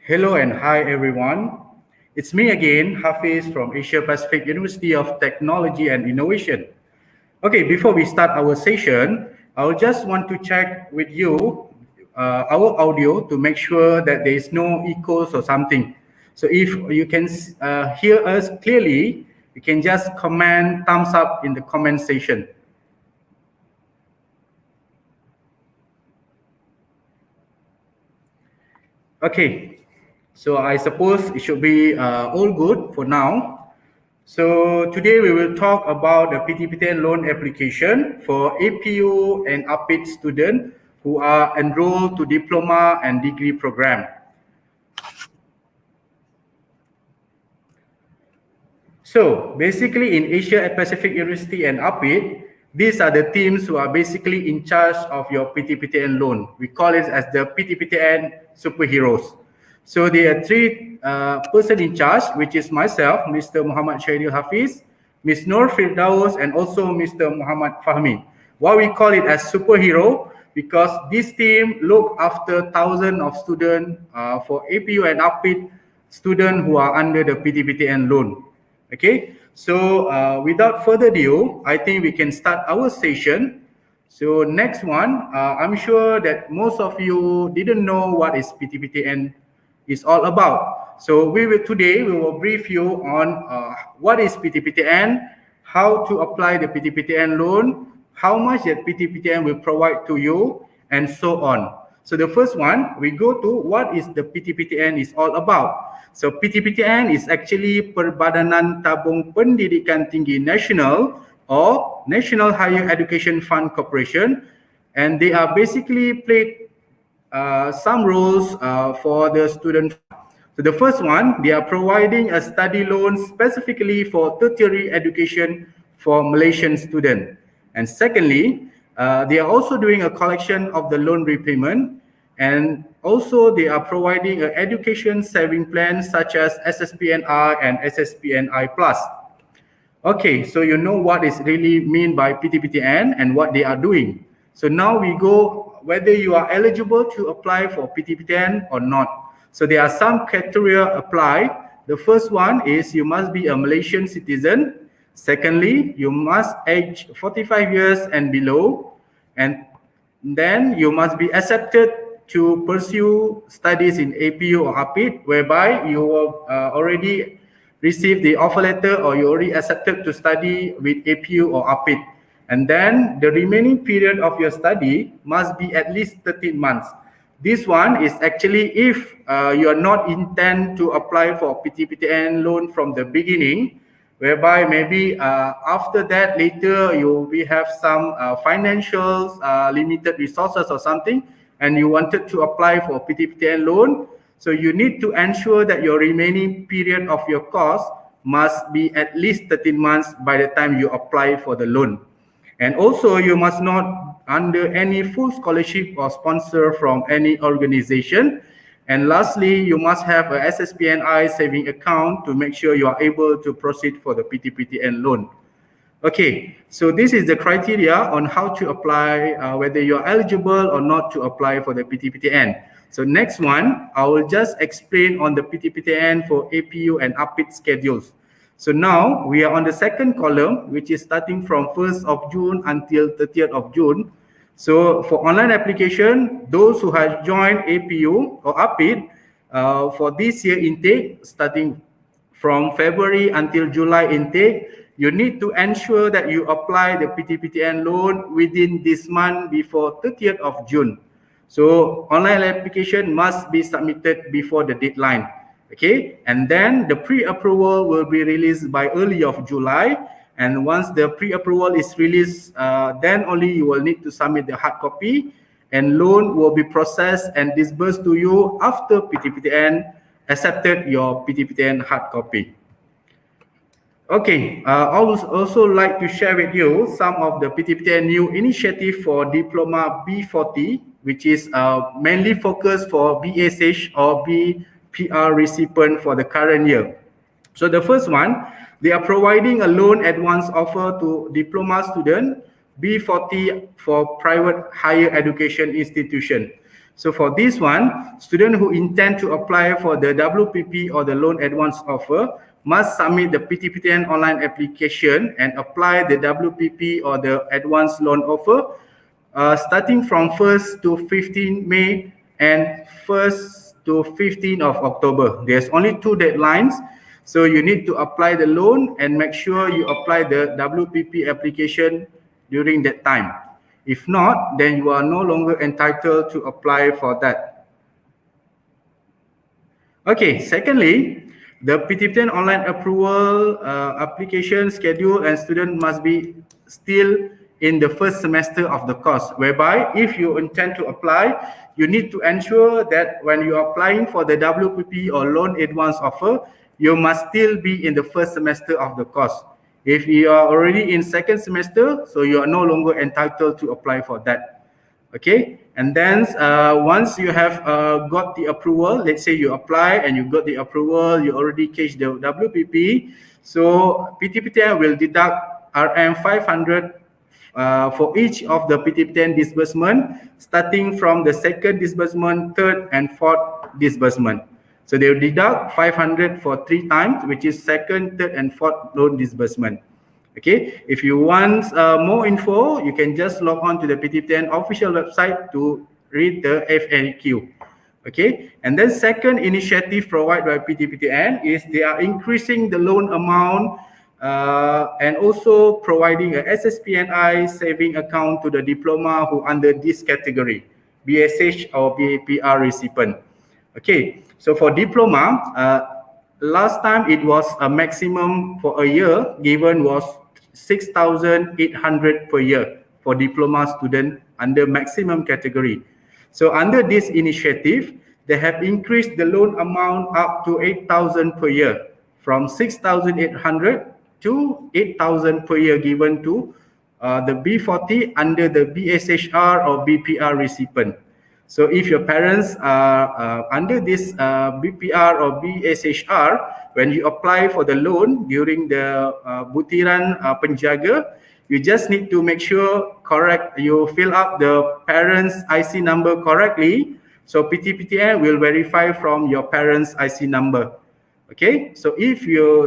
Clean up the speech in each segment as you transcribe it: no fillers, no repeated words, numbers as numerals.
Hello and hi everyone. It's me again, Hafiz from Asia Pacific University of Technology and Innovation. Okay, before we start our session, I will just want to check with you our audio to make sure that there is no echoes or something. So if you can hear us clearly, you can just comment thumbs up in the comment section. Okay, so I suppose it should be all good for now. So today we will talk about the PTPTN loan application for APU and UPIT students who are enrolled to diploma and degree program. So basically in Asia Pacific University and UPIT, these are the teams who are basically in charge of your PTPTN loan. We call it as the PTPTN superheroes. So there are three persons in charge, which is myself, Mr. Muhammad Syahidil Hafiz, Ms. Nur Firdaus, and also Mr. Muhammad Fahmi. Why we call it as superhero? Because this team look after thousands of students for APU and UPIT students who are under the PTPTN loan. Okay, so without further ado, I think we can start our session. So next one, I'm sure that most of you didn't know what is PTPTN is all about. So today we will brief you on what is PTPTN, how to apply the PTPTN loan, how much that PTPTN will provide to you, and so on. So the first one, we go to what is the PTPTN is all about. So PTPTN is actually Perbadanan Tabung Pendidikan Tinggi Nasional or National Higher Education Fund Corporation, and they are basically played some roles for the student. So the first one, they are providing a study loan specifically for tertiary education for Malaysian students. And secondly, they are also doing a collection of the loan repayment, and also they are providing an education saving plan such as SSPNR and SSPNI Plus. Okay, so you know what is really mean by PTPTN and what they are doing. So now we go whether you are eligible to apply for PTPTN or not. So there are some criteria apply. The first one is you must be a Malaysian citizen. Secondly, you must age 45 years and below. And then you must be accepted to pursue studies in APU or UPIT, whereby you already received the offer letter or you already accepted to study with APU or UPIT. And then the remaining period of your study must be at least 13 months. This one is actually if you are not intend to apply for PTPTN loan from the beginning, whereby maybe after that later you will have some financials, limited resources or something, and you wanted to apply for PTPTN loan. So you need to ensure that your remaining period of your course must be at least 13 months by the time you apply for the loan. And also you must not under any full scholarship or sponsor from any organization. And lastly, you must have a SSPNI saving account to make sure you are able to proceed for the PTPTN loan. Okay, so this is the criteria on how to apply, whether you are eligible or not to apply for the PTPTN. So next one, I will just explain on the PTPTN for APU and UPIT schedules. So now we are on the second column, which is starting from 1st of June until 30th of June. So for online application, those who have joined APU or UPIT for this year intake, starting from February until July intake, you need to ensure that you apply the PTPTN loan within this month before 30th of June. So online application must be submitted before the deadline. Okay, and then the pre-approval will be released by early of July. And once the pre-approval is released, then only you will need to submit the hard copy, and loan will be processed and disbursed to you after PTPTN accepted your PTPTN hard copy. Okay, I would also like to share with you some of the PTPTN new initiative for Diploma B40, which is mainly focused for BSH or BPR recipient for the current year. So the first one, they are providing a loan advance offer to diploma student B40 for private higher education institution. So for this one, students who intend to apply for the WPP or the loan advance offer must submit the PTPTN online application and apply the WPP or the advance loan offer starting from 1st to 15 May and 1st to 15th of October. There's only 2 deadlines. So you need to apply the loan and make sure you apply the WPP application during that time. If not, then you are no longer entitled to apply for that. Okay, secondly, the PTPTN online approval application schedule and student must be still in the first semester of the course, whereby if you intend to apply, you need to ensure that when you are applying for the WPP or loan advance offer, you must still be in the first semester of the course. If you are already in second semester, so you are no longer entitled to apply for that. Okay, and then once you have got the approval, let's say you apply and you got the approval, you already cashed the WPP, so PTPTN will deduct RM 500 for each of the PTPTN disbursement, starting from the second disbursement, third and fourth disbursement. So they will deduct 500 for 3 times, which is second, third and fourth loan disbursement. Okay, if you want more info, you can just log on to the PTPTN official website to read the FAQ. Okay, and then second initiative provided by PTPTN is they are increasing the loan amount and also providing a SSPNI saving account to the diploma who under this category, BSH or BAPR recipient. Okay, so for diploma, last time it was a maximum for a year given was 6,800 per year for diploma student under maximum category. So under this initiative, they have increased the loan amount up to 8,000 per year, from 6,800 to 8,000 per year given to the B40 under the BSHR or BPR recipient. So if your parents are under this BPR or BSHR, when you apply for the loan during the butiran penjaga, you just need to make sure you fill up the parents' IC number correctly. So PTPTN will verify from your parents' IC number. Okay, so if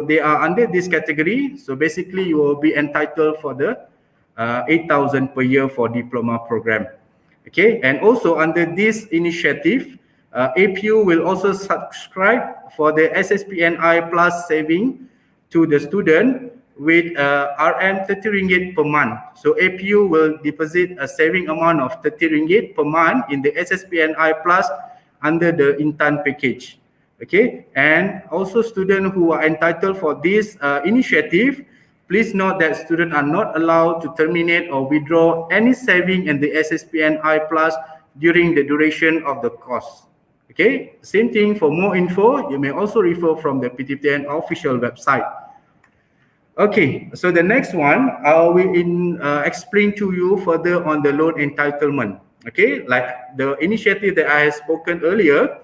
they are under this category, so basically you will be entitled for the 8,000 per year for diploma program. Okay, and also under this initiative, APU will also subscribe for the SSPNI plus saving to the student with RM 30 ringgit per month. So APU will deposit a saving amount of 30 ringgit per month in the SSPNI plus under the Intan package. Okay, and also students who are entitled for this initiative, please note that students are not allowed to terminate or withdraw any saving in the SSPNI plus during the duration of the course. Okay, same thing for more info, you may also refer from the PTPTN official website. Okay, so the next one, I will explain to you further on the loan entitlement. Okay, like the initiative that I have spoken earlier.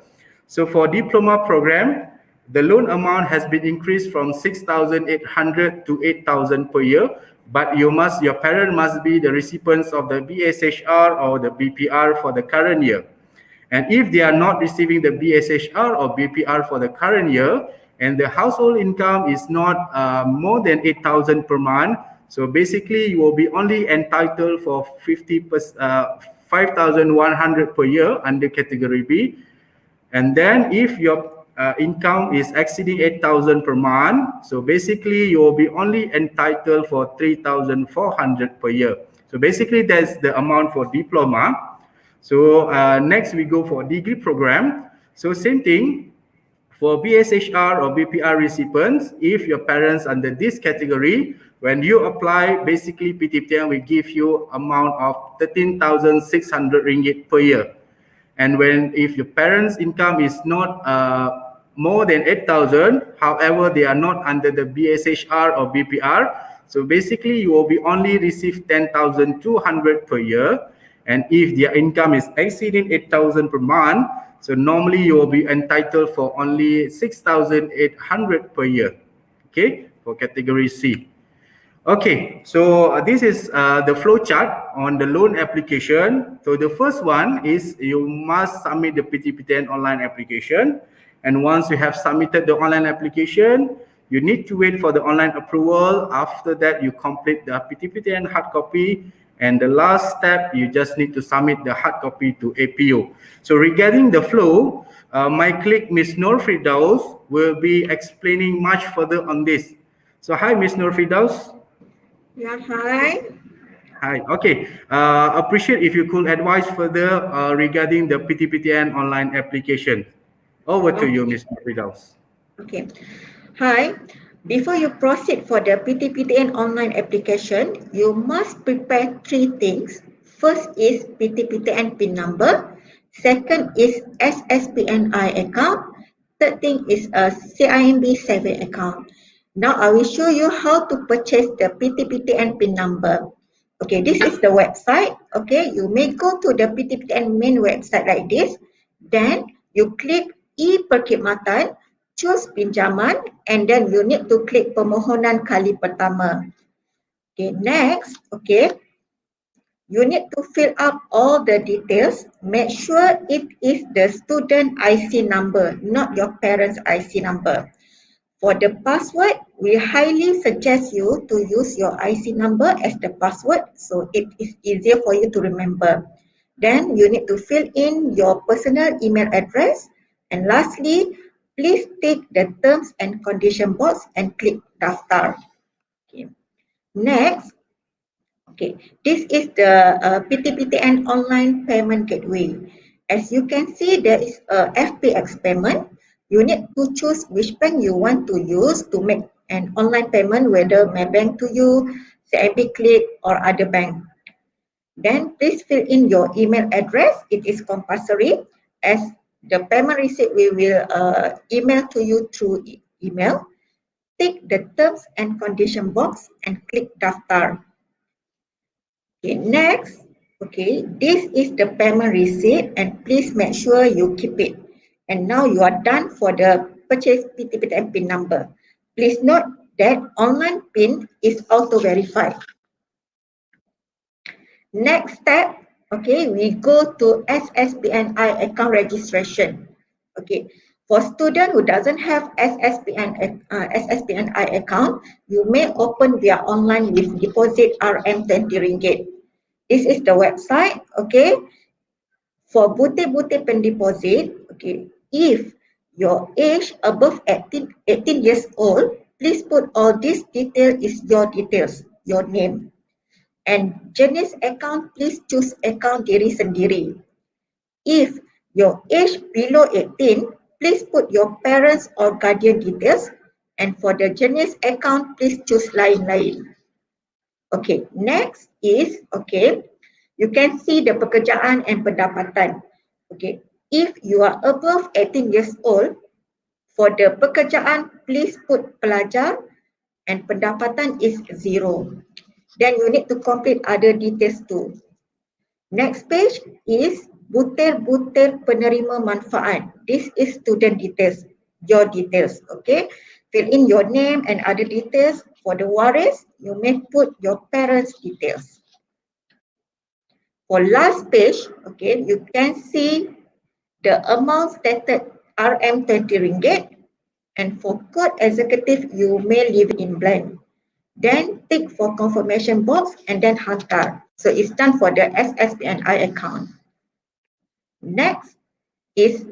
So for diploma program, the loan amount has been increased from 6,800 to 8,000 per year, but your parent must be the recipients of the BSHR or the BPR for the current year. And if they are not receiving the BSHR or BPR for the current year, and the household income is not more than 8,000 per month, so basically you will be only entitled for 5,100 per year under category B. And then if your income is exceeding 8,000 per month, so basically you will be only entitled for 3,400 per year. So basically that's the amount for diploma. So next we go for degree program. So same thing for BSHR or BPR recipients. If your parents under this category, when you apply, basically PTPTN will give you amount of 13,600 ringgit per year. And if your parents' income is not more than 8,000, however, they are not under the BSHR or BPR, so basically you will be only receive 10,200 per year. And if their income is exceeding 8,000 per month, so normally you will be entitled for only 6,800 per year. Okay, for category C. Okay, so this is the flow chart on the loan application. So the first one is you must submit the PTPTN online application. And once you have submitted the online application, you need to wait for the online approval. After that, you complete the PTPTN hard copy. And the last step, you just need to submit the hard copy to APO. So regarding the flow, my colleague Ms. Nur Firdaus will be explaining much further on this. So hi, Ms. Nur Firdaus. Yeah, hi. Hi. Okay. Appreciate if you could advise further regarding the PTPTN online application. Over to you, Ms. Firdaus. Okay. Hi. Before you proceed for the PTPTN online application, you must prepare three things. First is PTPTN PIN number. Second is SSPNI account. Third thing is a CIMB saving account. Now I will show you how to purchase the PTPTN PIN number. Okay, this is the website. Okay, you may go to the PTPTN main website like this. Then you click e-perkhidmatan, choose pinjaman, and then you need to click permohonan kali pertama. Okay, next, okay, you need to fill up all the details. Make sure it is the student IC number, not your parents' IC number. For the password, we highly suggest you to use your IC number as the password so it is easier for you to remember. Then you need to fill in your personal email address. And lastly, please tick the terms and condition box and click daftar. Okay. Next, okay, this is the PTPTN online payment gateway. As you can see, there is a FPX payment. You need to choose which bank you want to use to make an online payment, whether Maybank to you, CIMB Click, or other bank. Then please fill in your email address. It is compulsory, as the payment receipt we will email to you through email. Tick the terms and condition box and click daftar. Okay, next, okay, this is the payment receipt and please make sure you keep it. And now you are done for the purchase PTPTN PIN number. Please note that online PIN is auto-verified. Next step, okay, we go to SSPNI account registration. Okay, for student who doesn't have SSPNI account, you may open via online with deposit RM20 ringgit. This is the website, okay. For butir-butir pendeposit, okay, if your age above 18 years old, please put all these details is your details, your name. And jenis account, please choose account diri sendiri. If your age below 18, please put your parents or guardian details. And for the jenis account, please choose lain-lain. Okay, next is, okay, you can see the pekerjaan and pendapatan. Okay, if you are above 18 years old, for the pekerjaan, please put pelajar and pendapatan is 0. Then you need to complete other details too. Next page is butir-butir penerima manfaat. This is student details, your details, okay. Fill in your name and other details. For the waris, you may put your parents' details. For last page, okay, you can see the amount stated RM20 ringgit, and for code executive, you may leave it in blank. Then tick for confirmation box and then hantar. So it's done for the SSPNI account. Next is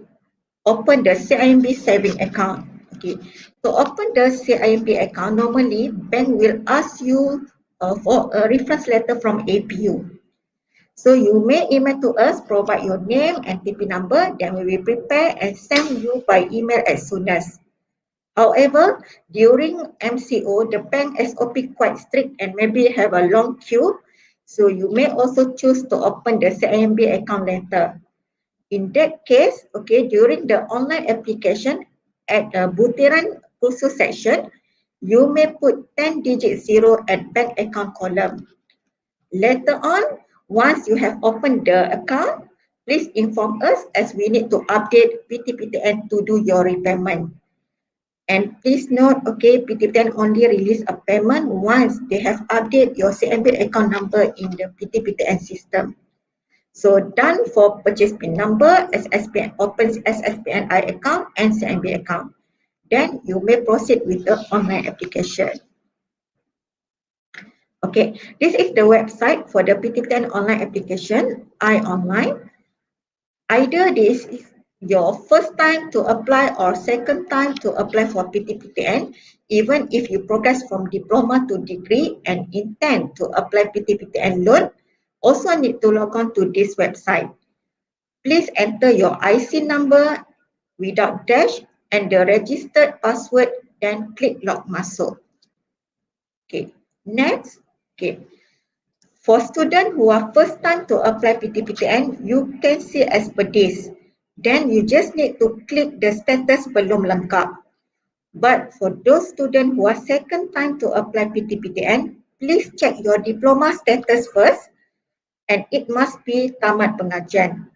open the CIMB saving account. Okay, to open the CIMB account, normally bank will ask you for a reference letter from APU. So you may email to us, provide your name and TP number, then we will prepare and send you by email as soon as. However, during MCO, the bank SOP quite strict and maybe have a long queue. So you may also choose to open the CIMB account later. In that case, okay, during the online application at the butiran khusus section, you may put 10-digit 0 at bank account column. Later on, once you have opened the account, please inform us as we need to update PTPTN to do your repayment. And please note, okay, PTPTN only release a payment once they have updated your CMB account number in the PTPTN system. So done for purchase PIN number, SSPN opens SSPNI account and CMB account. Then you may proceed with the online application. Okay, this is the website for the PTPTN online application, iOnline. Either this is your first time to apply or second time to apply for PTPTN, even if you progress from diploma to degree and intend to apply PTPTN loan, also need to log on to this website. Please enter your IC number without dash and the registered password, then click log masuk. Okay, next. Okay. For students who are first time to apply PTPTN, you can see as per this. Then you just need to click the status belum lengkap. But for those students who are second time to apply PTPTN, please check your diploma status first and it must be tamat pengajian.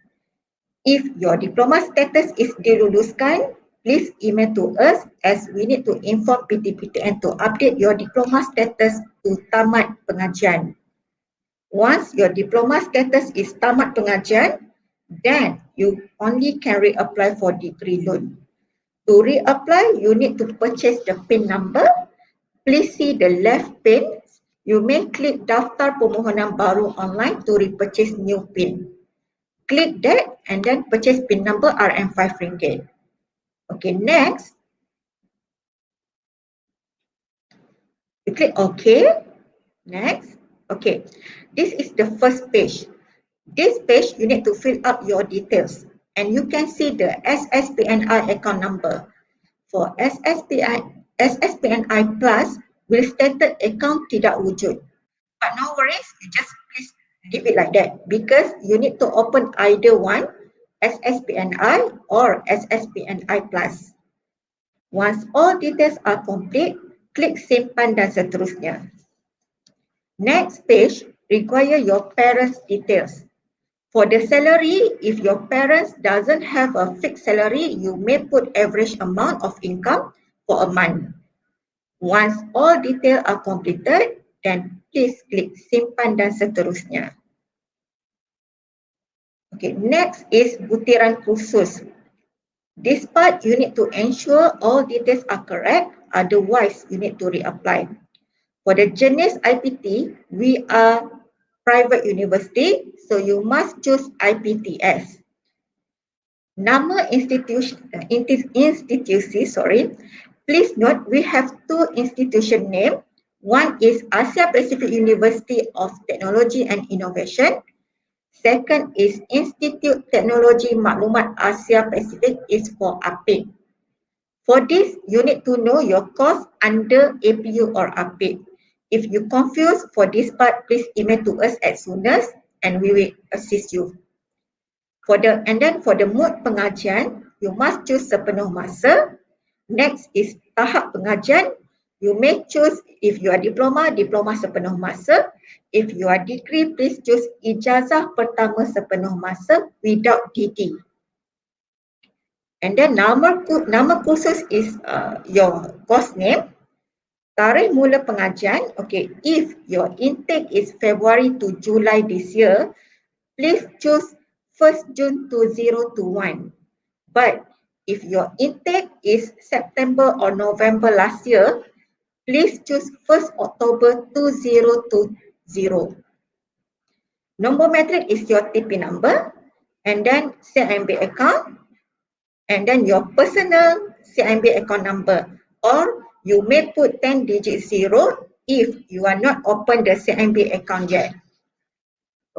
If your diploma status is diluluskan, please email to us as we need to inform PTPTN to update your diploma status to tamat pengajian. Once your diploma status is tamat pengajian, then you only can reapply for degree loan. To reapply, you need to purchase the PIN number. Please see the left pane. You may click Daftar Permohonan Baru online to repurchase new PIN. Click that and then purchase PIN number RM5 ringgit. Okay, next. You click OK. Next. Okay, this is the first page. This page, you need to fill up your details and you can see the SSPNI account number. For SSPNI Plus, will stated account tidak wujud. But no worries, you just please leave it like that because you need to open either one, SSPNI or SSPNI Plus. Once all details are complete, klik simpan dan seterusnya. Next page, require your parents' details. For the salary, if your parents doesn't have a fixed salary, you may put average amount of income for a month. Once all details are completed, then please click simpan dan seterusnya. Okay, next is butiran kursus. This part you need to ensure all details are correct, otherwise you need to reapply. For the jenis IPT, we are private university, so you must choose IPTS. Nama institusi, please note we have two institution name. One is Asia Pacific University of Technology and Innovation. Second is Institute Teknologi Maklumat Asia Pacific, is for APIC. For this, you need to know your course under APU or APIC. If you confused for this part, please email to us as soon as and we will assist you. For the mode pengajian, you must choose sepenuh masa. Next is tahap pengajian. You may choose if you are diploma sepenuh masa. If you are degree, please choose ijazah pertama sepenuh masa without DD. And then nama kursus is your course name. Tarikh mula pengajian, okay, if your intake is February to July this year, please choose 1st June 2021. But if your intake is September or November last year, please choose 1st October 2020. Nombor metrik is your TP number and then CIMB account and then your personal CIMB account number, or you may put 10-digit zero if you are not open the CIMB account yet.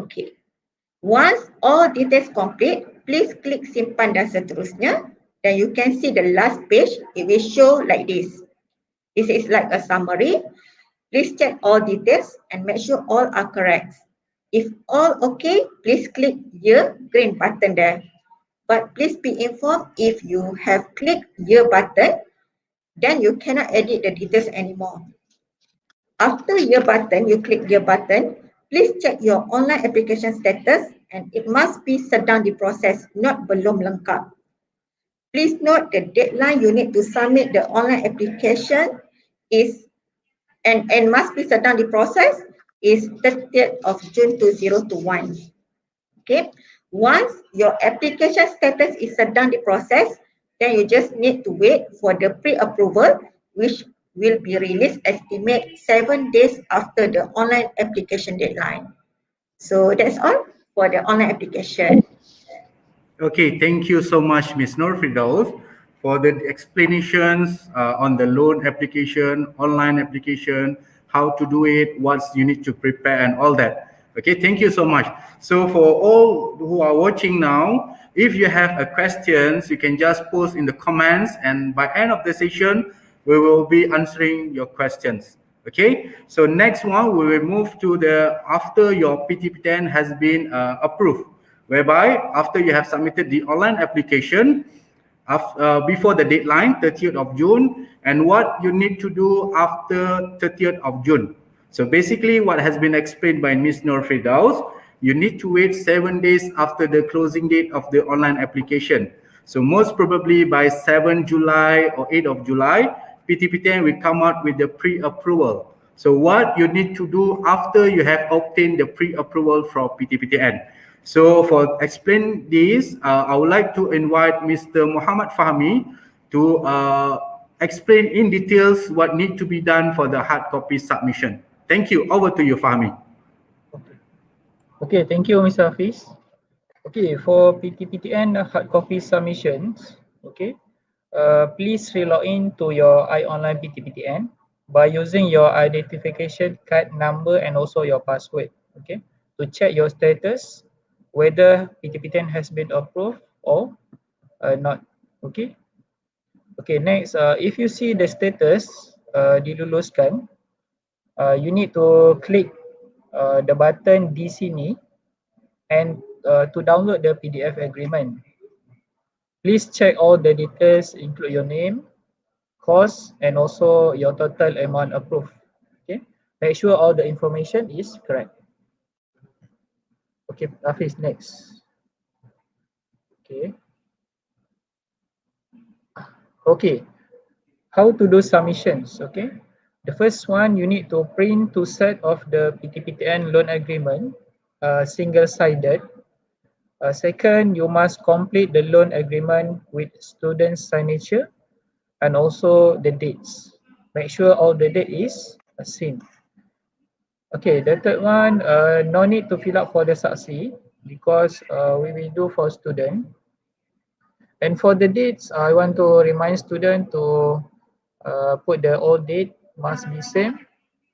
Okay. Once all details complete, please click simpan dan seterusnya. Then you can see the last page. It will show like this. This is like a summary. Please check all details and make sure all are correct. If all okay, please click here, green button there. But please be informed if you have clicked here button, then you cannot edit the details anymore. After here button, you click here button, please check your online application status and it must be sedang diproses, not belum lengkap. Please note the deadline you need to submit the online application is and must be set down the process is 30th of June 2021. Okay. Once your application status is set down the process, then you just need to wait for the pre-approval, which will be released estimate 7 days after the online application deadline. So that's all for the online application. Okay, thank you so much, Ms. Nur Firdaus, for the explanations on the loan application, online application, how to do it, what you need to prepare, and all that. Okay, thank you so much. So for all who are watching now, if you have a questions, you can just post in the comments, and by end of the session, we will be answering your questions. Okay, so next one, we will move to the after your PTPTN has been approved, whereby after you have submitted the online application before the deadline 30th of June, and what you need to do after 30th of June. So basically what has been explained by Ms. Nur Firdaus, you need to wait 7 days after the closing date of the online application. So most probably by 7 July or 8 of July, PTPTN will come out with the pre-approval. So what you need to do after you have obtained the pre-approval from PTPTN. So for explain this, I would like to invite Mr. Muhammad Fahmi to explain in details what need to be done for the hard copy submission. Thank you. Over to you, Fahmi. Okay, thank you, Mr. Hafiz. Okay, for PTPTN hard copy submissions, okay, please relog in to your iOnline PTPTN by using your identification card number and also your password, okay, to check your status whether PTPTN has been approved or not, okay. Okay, next, if you see the status diluluskan, you need to click the button di sini and to download the PDF agreement. Please check all the details, include your name, cost, and also your total amount approved. Okay, make sure all the information is correct. Okay, Hafiz, next. Okay. Okay, how to do submissions? Okay, the first one, you need to print two set of the PTPTN loan agreement, single-sided. Second, you must complete the loan agreement with student signature and also the dates. Make sure all the date is same. Okay, the third one, no need to fill up for the saksi because we will do for student. And for the dates, I want to remind student to put the old date must be same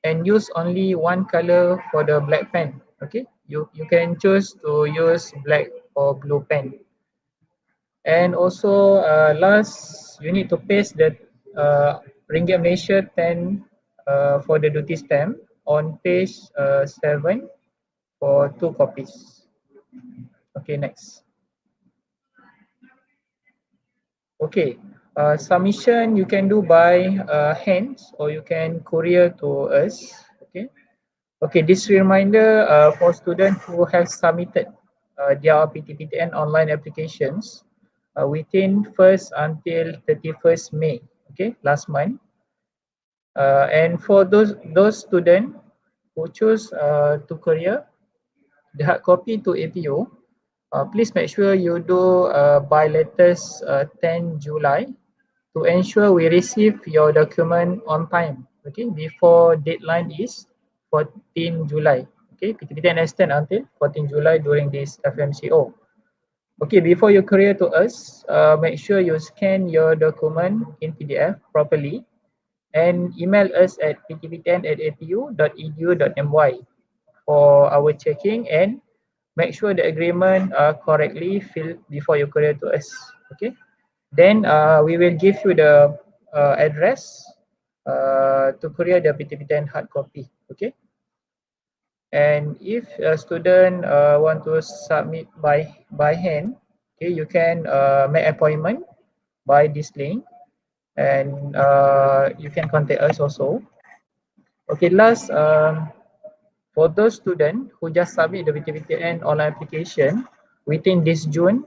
and use only one color for the black pen. Okay, you can choose to use black or blue pen. And also last, you need to paste the Ringgit Malaysia 10 for the duty stamp on page 7 for 2 copies. Okay, next. Okay, submission you can do by hands or you can courier to us. Okay. Okay, this reminder for students who have submitted their PTPTN online applications within 1st until 31st May, okay, last month. And for those students who choose to courier the hard copy to APO, please make sure you do by latest 10 July to ensure we receive your document on time, okay, before deadline is 14 July. Okay, PTPTN extend until 14 July during this FMCO. Okay, before you courier to us, make sure you scan your document in PDF properly and email us at ptptn@atu.edu.my for our checking, and make sure the agreement are correctly filled before you courier to us. Okay, then we will give you the address to courier the PTPTN hard copy. Okay, and if a student want to submit by hand, okay, you can make appointment by this link, and you can contact us also. Okay, last, for those students who just submit the PTPTN online application within this June,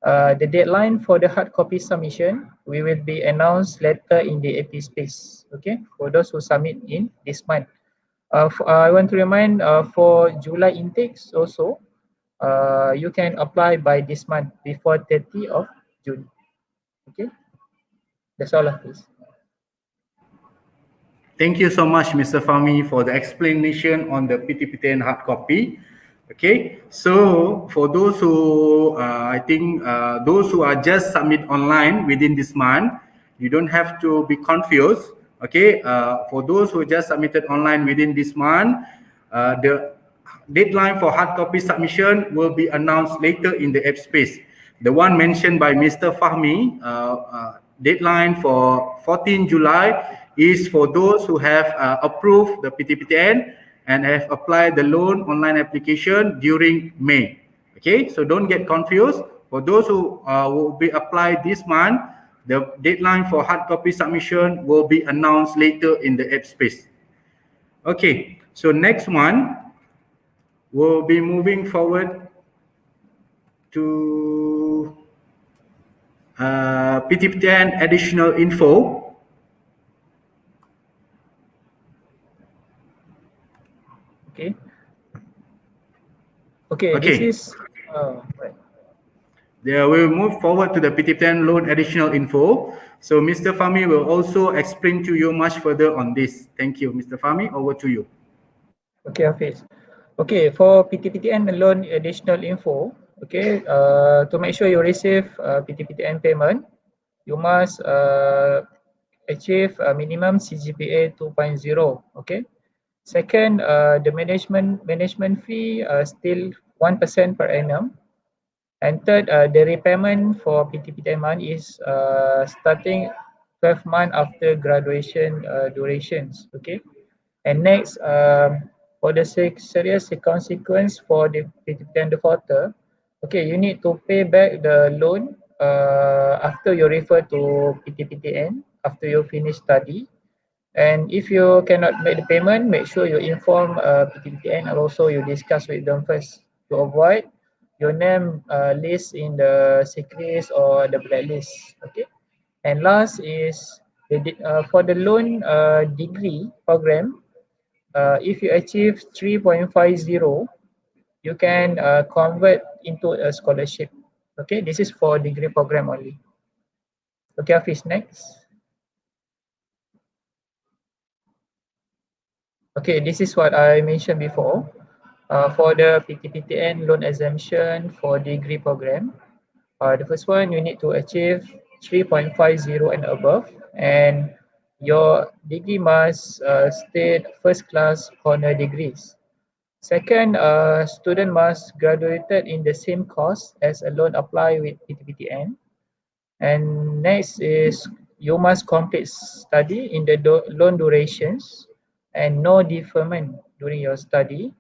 The deadline for the hard copy submission will be announced later in the AP space. Okay, for those who submit in this month. I want to remind for July intakes also, you can apply by this month before 30 of June. Okay, that's all of this. Thank you so much, Mr. Fahmi, for the explanation on the PTPTN hard copy. Okay, so for those who, I think those who are just submit online within this month, you don't have to be confused. Okay, for those who just submitted online within this month, the deadline for hard copy submission will be announced later in the app space. The one mentioned by Mr. Fahmi, deadline for 14 July is for those who have approved the PTPTN and have applied the loan online application during May. Okay, so don't get confused. For those who will be applied this month, the deadline for hard copy submission will be announced later in the app space. Okay, so next one, we'll be moving forward to PTPTN additional info. Okay. Okay, Okay. this is right. There we'll move forward to the PTPTN loan additional info. So Mr. Fahmi will also explain to you much further on this. Thank you, Mr. Fahmi. Over to you. Okay, Hafiz. Okay, for PTPTN loan additional info, okay, to make sure you receive PTPTN payment, you must achieve a minimum CGPA 2.0. Okay. Second, the management fee still 1% per annum. And third, the repayment for PTPTN money is starting 12 months after graduation durations. Okay. And next, for the serious consequence for the PTPTN defaulter, okay, you need to pay back the loan after you refer to PTPTN after you finish study. And if you cannot make the payment, make sure you inform PTPTN and also you discuss with them first to avoid your name list in the sick list or the blacklist. Okay. And last is for the loan degree program. If you achieve 3.50, you can convert into a scholarship. Okay, this is for degree program only. Okay, Hafiz, next. Okay, this is what I mentioned before. For the PTPTN loan exemption for degree program, the first one, you need to achieve 3.50 and above, and your degree must state first class honor degrees. Second, student must graduated in the same course as a loan apply with PTPTN. And next is you must complete study in the loan durations and no deferment during your study.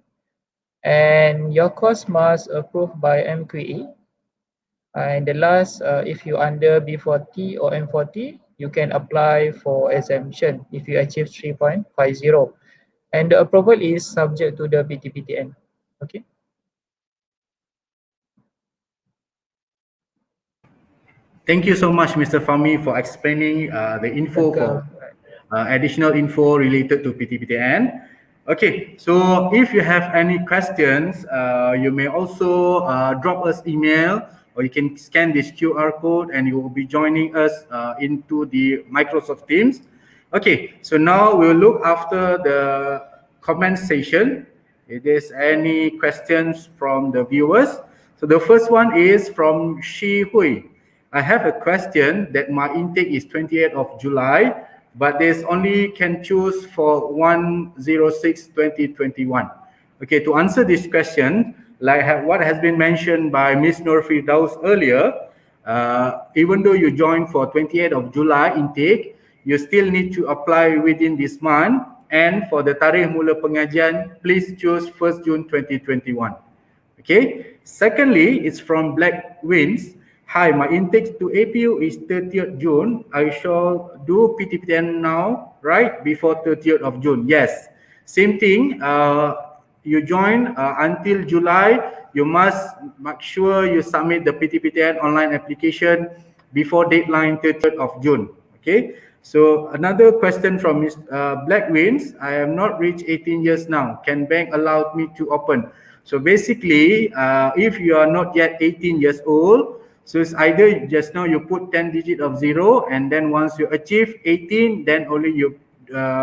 And your course must approved by MQE. And the last, if you under B40 or M40, you can apply for exemption if you achieve 3.50. And the approval is subject to the PTPTN. Okay. Thank you so much, Mr. Fahmi, for explaining the info for additional info related to PTPTN. Okay, so if you have any questions, you may also drop us email, or you can scan this QR code and you will be joining us into the Microsoft Teams. Okay, so now we'll look after the comment session. If there's any questions from the viewers. So the first one is from Shi Hui. I have a question that my intake is 28th of July, but there's only can choose for 1/06/2021. Okay, to answer this question, like what has been mentioned by Ms. Nur Firdaus earlier, even though you join for 28th of July intake, you still need to apply within this month. And for the tarikh mula pengajian, please choose 1st June 2021. Okay. Secondly, it's from Black Winds. Hi, my intake to APU is 30th June. I shall do PTPTN now, right? Before 30th of June. Yes. Same thing. you join until July, you must make sure you submit the PTPTN online application before deadline 30th of June. Okay. So another question from Ms. Blackwinds. I have not reached 18 years now. Can bank allow me to open? So basically, if you are not yet 18 years old, so it's either just now you put 10 digit of zero, and then once you achieve 18, then only you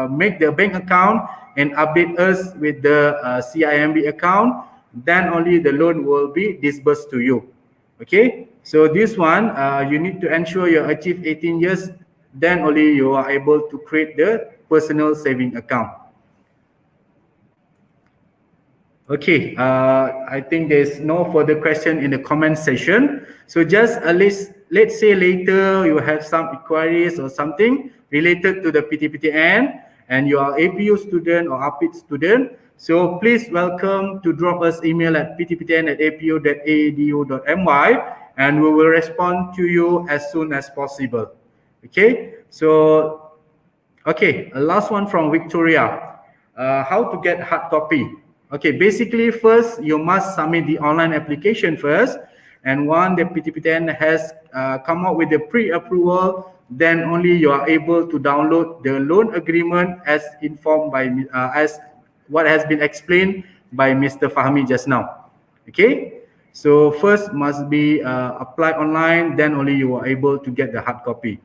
make the bank account and update us with the CIMB account, then only the loan will be disbursed to you. Okay, so this one you need to ensure you achieve 18 years, then only you are able to create the personal saving account. Okay, I think there's no further question in the comment section. So just let's say later you have some inquiries or something related to the PTPTN and you are APU student or APIT student. So please welcome to drop us email at ptptn@apu.edu.my and we will respond to you as soon as possible. Okay, so okay, last one from Victoria. How to get hard copy? Okay, basically first you must submit the online application first, and once the PTPTN has come up with the pre-approval, then only you are able to download the loan agreement as informed by as what has been explained by Mr. Fahmi just now. Okay, so first must be applied online, then only you are able to get the hard copy.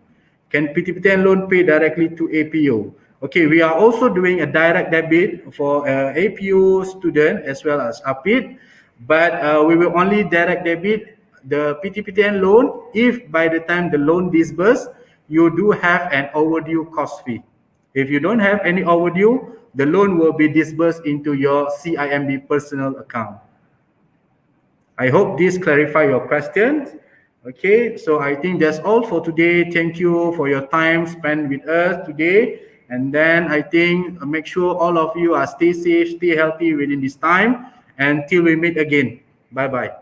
Can PTPTN loan pay directly to APU? Okay, we are also doing a direct debit for APU student as well as APIT, but we will only direct debit the PTPTN loan if by the time the loan disbursed, you do have an overdue cost fee. If you don't have any overdue, the loan will be disbursed into your CIMB personal account. I hope this clarify your questions. Okay, so I think that's all for today. Thank you for your time spent with us today. And then I think make sure all of you are stay safe, stay healthy within this time. And till we meet again. Bye-bye.